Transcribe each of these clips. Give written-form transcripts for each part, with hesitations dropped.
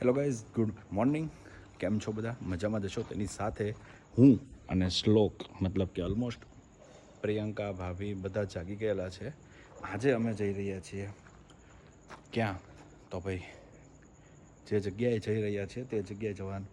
Hello guys, good morning. કેમ છો બધા? મજામાં જશો. તેની સાથે હું અને શ્લોક મતલબ કે ઓલમોસ્ટ પ્રિયંકા ભાભી બધા જાગી ગયેલા છે. આજે અમે જઈ રહ્યા છીએ ક્યાં? તો ભાઈ જે જગ્યાએ જઈ રહ્યા છીએ તે જગ્યાએ જવાનું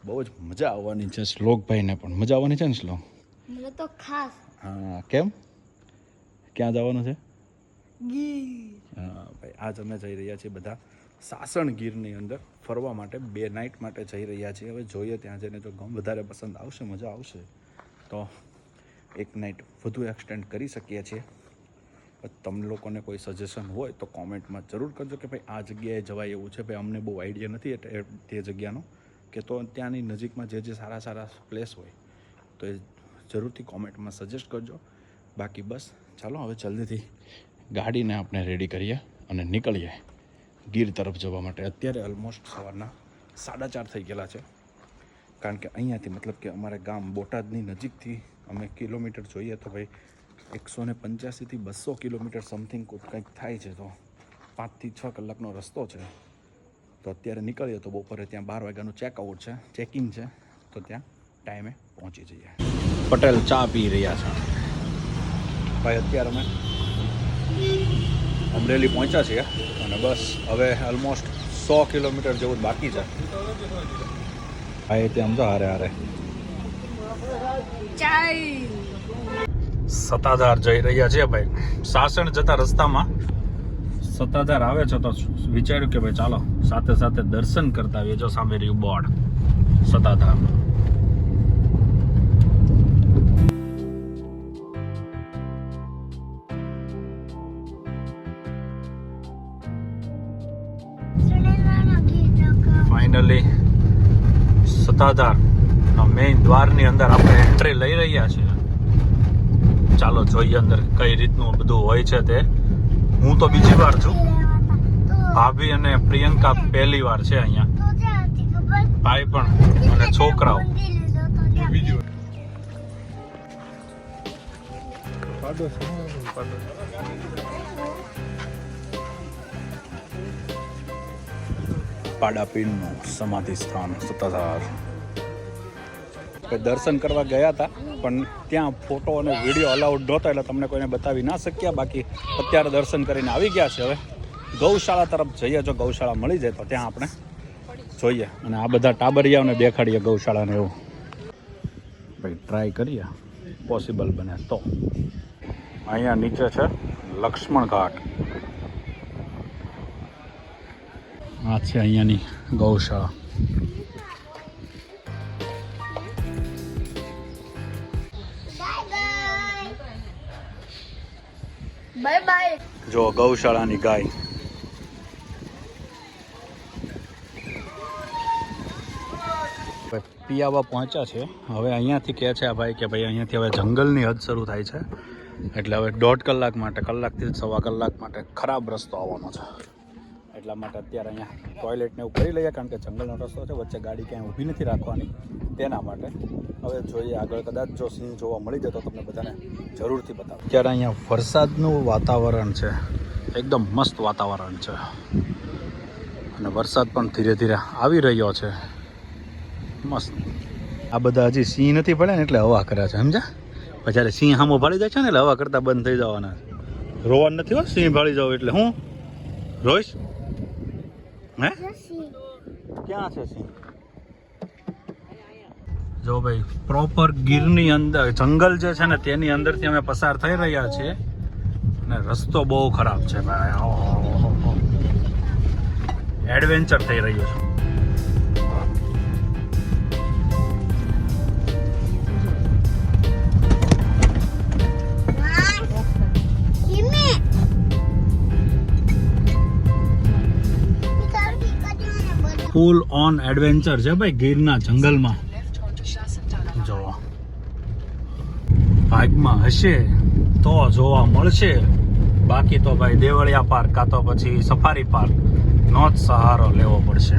બહુ જ મજા આવવાની છે. શ્લોકભાઈને પણ મજા આવવાની છે ને શ્લોક? મને તો ખાસ. હા, કેમ? ક્યાં જવાનું છે? ગીર. હા ભાઈ, આજ અમે જઈ રહ્યા છીએ બધા સાસણ ગીરની અંદર ફરવા માટે. 2 નાઇટ માટે જઈ રહ્યા છીએ. હવે જોઈએ ત્યાં જઈને જો વધારે પસંદ આવશે, મજા આવશે તો 1 નાઇટ વધુ એક્સટેન્ડ કરી શકીએ છીએ. તમને લોકોને કોઈ સજેશન હોય તો કોમેન્ટમાં જરૂર કરજો કે ભાઈ આ જગ્યાએ જવાય એવું છે. ભાઈ અમને બહુ આઈડિયા નથી એટલે તે જગ્યાનો, કે તો ત્યાંની નજીકમાં જે સારા સારા પ્લેસ હોય તો એ જરૂરથી કોમેન્ટમાં સજેસ્ટ કરજો. બાકી બસ ચાલો હવે જલ્દીથી ગાડીને આપણે રેડી કરીએ અને નીકળીએ ગીર તરફ જવા માટે. અત્યારે ઓલમોસ્ટ સવારના 4:30 થઈ ગયેલા છે. કારણ કે અહીંયાથી મતલબ કે અમારે ગામ બોટાદની નજીકથી અમે કિલોમીટર જોઈએ તો ભાઈ 185થી 200 કિલોમીટર સમથિંગ કંઈક થાય છે. તો 5 થી 6 કલાકનો રસ્તો છે. તો અત્યારે નીકળીએ તો બપોરે ત્યાં 12 વાગ્યાનું ચેકઆઉટ છે, ચેકિંગ છે, તો ત્યાં ટાઈમે પહોંચી જઈએ. પટેલ ચા પી રહ્યા છે ભાઈ. અત્યારે અમે અમરેલી પહોંચ્યા છીએ અને બસ હવે ઓલમોસ્ટ 100 કિલોમીટર જેવું જ બાકી છે. હા, એ ત્યાં સમજો હારે હારે સત્તાધાર જઈ રહ્યા છીએ ભાઈ. સાસણ જતા રસ્તામાં સત્તાધાર આવે છે તો વિચાર્યું કે ભાઈ ચાલો સાથે સાથે દર્શન કરતા આવીએ. જો સામે રહ્યું board Satadhar. Finally Satadhar main દ્વારની અંદર આપણે એન્ટ્રી લઈ રહ્યા છીએ. ચાલો જોઈએ અંદર કઈ રીતનું બધું હોય છે તે. હું તો બીજી વાર છું, ભાભી અને પ્રિયંકા પહેલી વાર છે અહીંયા. ભાઈ પણ અને છોકરાઓ. પાડાપીરનું સમાધિ સ્થાન સત્તાધાર. દર્શન કરવા ગયા હતા પણ ત્યાં ફોટો અને વિડીયો અલાઉડ નહોતો એટલે તમને કોઈને બતાવી ના શક્યા. બાકી અત્યારે દર્શન કરીને આવી ગયા છે. હવે ગૌશાળા તરફ જઈએ. જો ગૌશાળા મળી જાય તો ત્યાં આપણે જોઈએ અને આ બધા ટાબરિયાઓને દેખાડીએ ગૌશાળાને. એવું ભાઈ ટ્રાય કરીએ, પોસિબલ બને તો. અહીંયા નીચે છે લક્ષ્મણ ઘાટ. આ છે અહીંયાની ગૌશાળા. Bye bye. જો ગૌશાળાની ગાય. પિયાવા પહોંચ્યા છે. હવે અહીંયાથી કહે છે આ ભાઈ કે ભાઈ અહીંયાથી હવે જંગલની હદ શરૂ થાય છે. એટલે હવે 1.5 કલાક માટે, કલાકથી 1.25 કલાક માટે ખરાબ રસ્તો આવવાનો છે. એટલા માટે અત્યારે અહીંયા ટોયલેટને એવું કરી લઈએ કારણ કે જંગલનો રસ્તો છે, વચ્ચે ગાડી ક્યાંય ઊભી નથી રાખવાની. તેના માટે હવે જોઈએ આગળ કદાચ જો સિંહ જોવા મળી જાય તો તમને બધાને જરૂરથી બતાવો. અત્યારે અહીંયા વરસાદનું વાતાવરણ છે, એકદમ મસ્ત વાતાવરણ છે અને વરસાદ પણ ધીરે ધીરે આવી રહ્યો છે. મસ્ત. આ બધા હજી સિંહ નથી પડ્યા ને એટલે હવા કરે છે, સમજ્યા? પછી જ્યારે સિંહ સામો ભાળી જાય છે ને એટલે હવા કરતાં બંધ થઈ જવાના. રોવાનું નથી હો, સિંહ ભાળી જાવ એટલે. હું રોઈશ? હે, ક્યાં છે સિંહ? જો ભાઈ પ્રોપર ગીરની અંદર જંગલ જે છે ને તેની અંદરથી અમે પસાર થઈ રહ્યા છીએ અને રસ્તો બહુ ખરાબ છે ભાઈ. એડવેન્ચર થઈ રહ્યું છે. ફૂલ ઓન એડવેન્ચર છે ભાઈ ગીરના જંગલમાં. જો ભાગમાં હશે તો જોવા મળશે, બાકી તો ભાઈ દેવળિયા પાર્ક કાં તો પછી સફારી પાર્ક નો જ સહારો લેવો પડશે.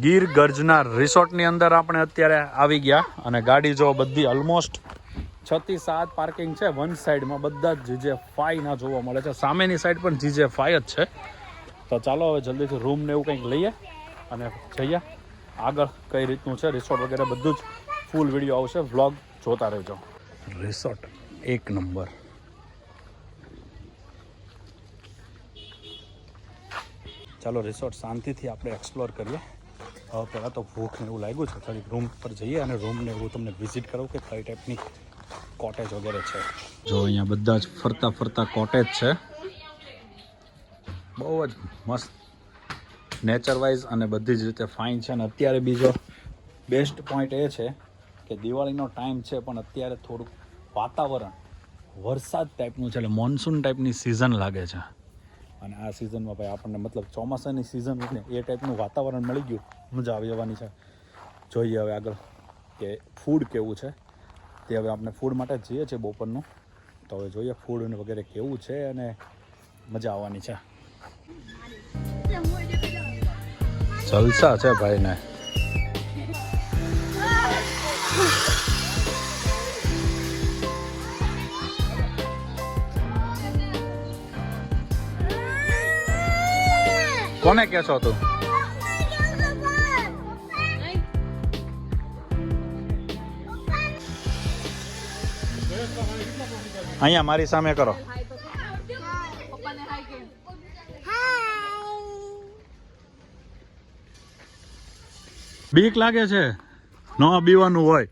ગીર ગર્જના રિસોર્ટની અંદર આપણે અત્યારે આવી ગયા અને ગાડી જો બધી ઓલમોસ્ટ 6 થી 7 પાર્કિંગ છે. વન સાઈડમાં બધા જ GJ5 ના જોવા મળે છે. સામેની સાઈડ પણ GJ5 જ છે. તો ચાલો હવે જલ્દીથી રૂમ ને એવું કંઈક લઈએ અને જઈએ આગળ કઈ રીતનું છે રિસોર્ટ વગેરે બધું જ ફૂલ વિડીયો આવશે. વ્લોગ જોતા રહેજો. રિસોર્ટ એક નંબર. ચાલો રિસોર્ટ શાંતિથી આપણે એક્સપ્લોર કરીએ. હવે પહેલાં તો ભૂખ ને એવું લાગ્યું છે. થોડીક રૂમ પર જઈએ અને રૂમને એવું તમને વિઝિટ કરું કે કઈ ટાઈપની કોટેજ વગેરે છે. જો અહીંયા બધા જ ફરતા ફરતા કોટેજ છે. બહુ જ મસ્ત નેચર વાઇઝ અને બધી જ રીતે ફાઇન છે. અને અત્યારે બીજો બેસ્ટ પોઈન્ટ એ છે કે દિવાળીનો ટાઈમ છે પણ અત્યારે થોડુંક વાતાવરણ વરસાદ ટાઈપનું છે. એટલે મોન્સૂન ટાઈપની સિઝન લાગે છે. અને આ સિઝનમાં ભાઈ આપણને મતલબ ચોમાસાની સિઝન હોય ને એ ટાઈપનું વાતાવરણ મળી ગયું. મજા આવી જવાની છે. જોઈએ હવે આગળ કે ફૂડ કેવું છે તે. હવે આપણે ફૂડ માટે જ જઈએ છીએ બપોરનું. તો હવે જોઈએ ફૂડ વગેરે કેવું છે અને મજા આવવાની છે. જલસા છે ભાઈને. કોને કહે છો તું? અહીંયા મારી સામે કરો. બીક લાગે છે? ન બીવાનું હોય.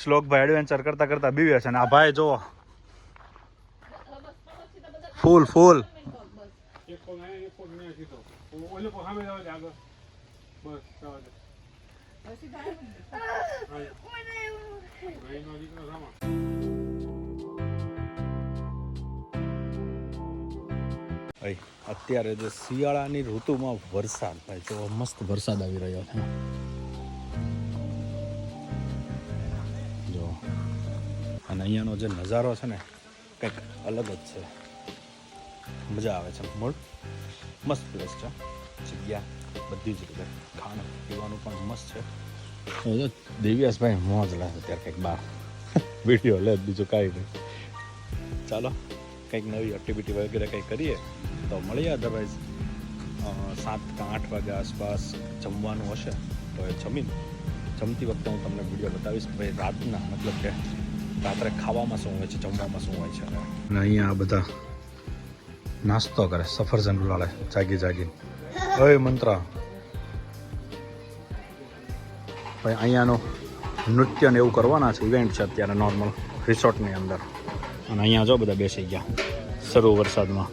શ્લોકભાઈ એડવેન્ચર કરતા કરતા બીવે છે ને આ ભાઈ જો ફૂલ ફૂલ. અત્યારે જે શિયાળાની ઋતુમાં વરસાદ ભાઈ જો મસ્ત વરસાદ આવી રહ્યો છે. જો અને અહીંયાનો જે નજારો છે ને કંઈક અલગ જ છે. મજા આવે છે. મૂળ મસ્ત પ્લેસ છે. જગ્યા બધી જ રીતે ખાવાનું પીવાનું પણ મસ્ત છે. દિવ્યાસભાઈ મોજ લે અત્યારે કંઈક બહાર વિડીયો લે બીજું કાંઈ નહીં. ચાલો કંઈક નવી એક્ટિવિટી વગેરે કંઈક કરીએ તો મળીએ. અધરવાઇઝ 7 કે 8 વાગ્યા આસપાસ જમવાનું હશે તો એ જમતી વખતે હું તમને વિડીયો બતાવીશ કે ભાઈ રાતના મતલબ કે રાત્રે ખાવામાં શું હોય છે, જમવામાં શું હોય છે. અને અહીંયા આ બધા નાસ્તો કરે સફરજન લાલે જાગી જાગી. હવે મંત્રા ભાઈ અહીંયાનું નૃત્ય ને એવું કરવાના છે. ઇવેન્ટ છે અત્યારે નોર્મલ રિસોર્ટની અંદર. અને અહીંયા જો બધા બેસી ગયા શરૂ વરસાદમાં.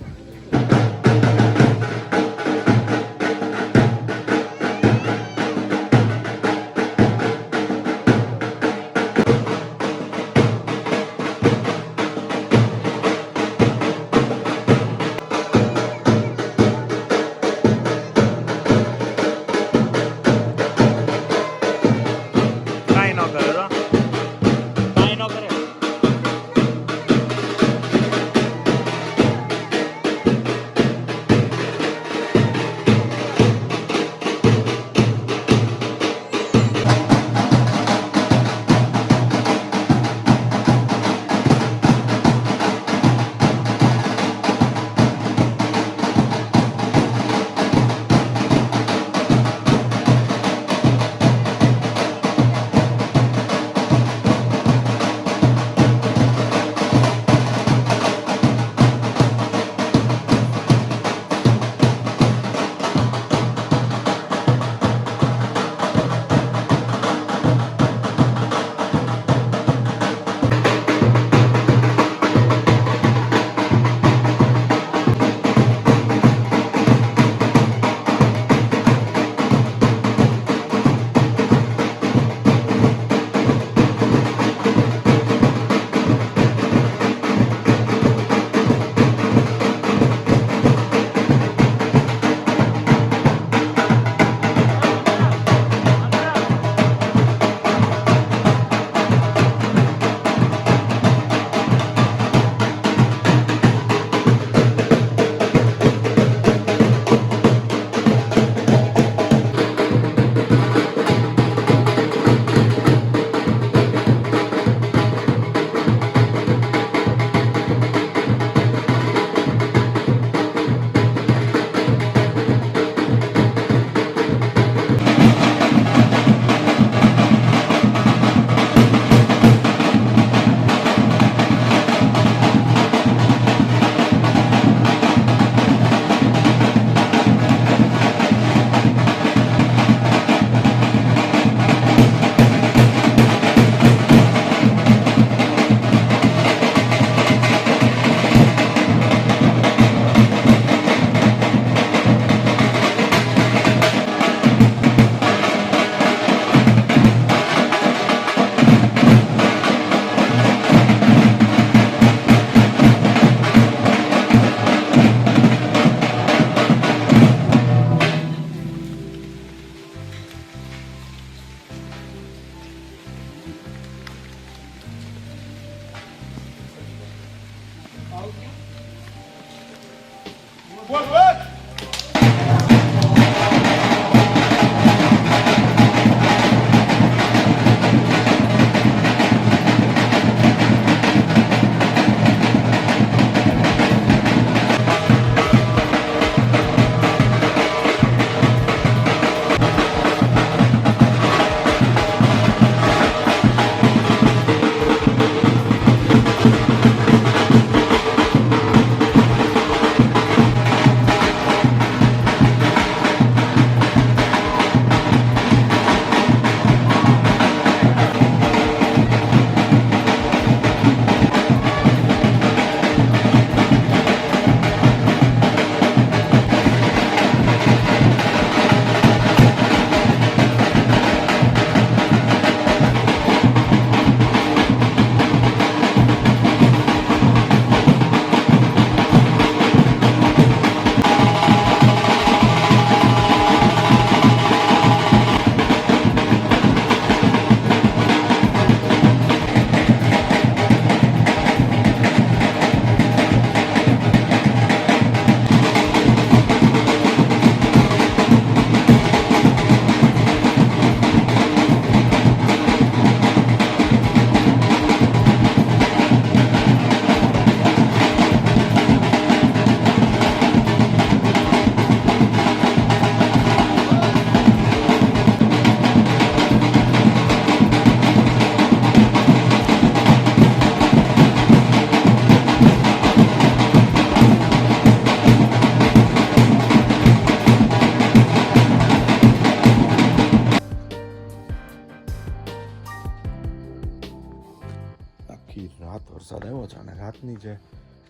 આખી રાત વરસાદ આવ્યો છે અને રાતની જે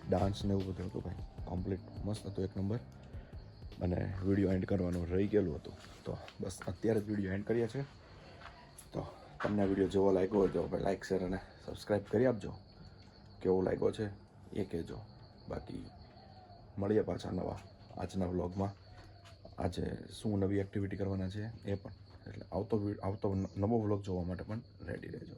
ડાન્સ ને એવું બધું હતું ભાઈ કમ્પ્લીટ મસ્ત હતું, એક નંબર. અને વિડીયો એન્ડ કરવાનું રહી ગયેલું હતું, તો બસ અત્યારે જ વિડીયો એન્ડ કરીએ છીએ. તો તમને વિડીયો જેવો લાગ્યો હોય તો ભાઈ લાઈક, શેર અને સબસ્ક્રાઈબ કરી આપજો. કેવો લાગ્યો છે એ કહેજો. બાકી મળીએ પાછા નવા આજના વ્લોગમાં. આજે શું નવી એક્ટિવિટી કરવાના છે એ પણ, એટલે આવતો નવો વ્લોગ જોવા માટે પણ રેડી રહેજો.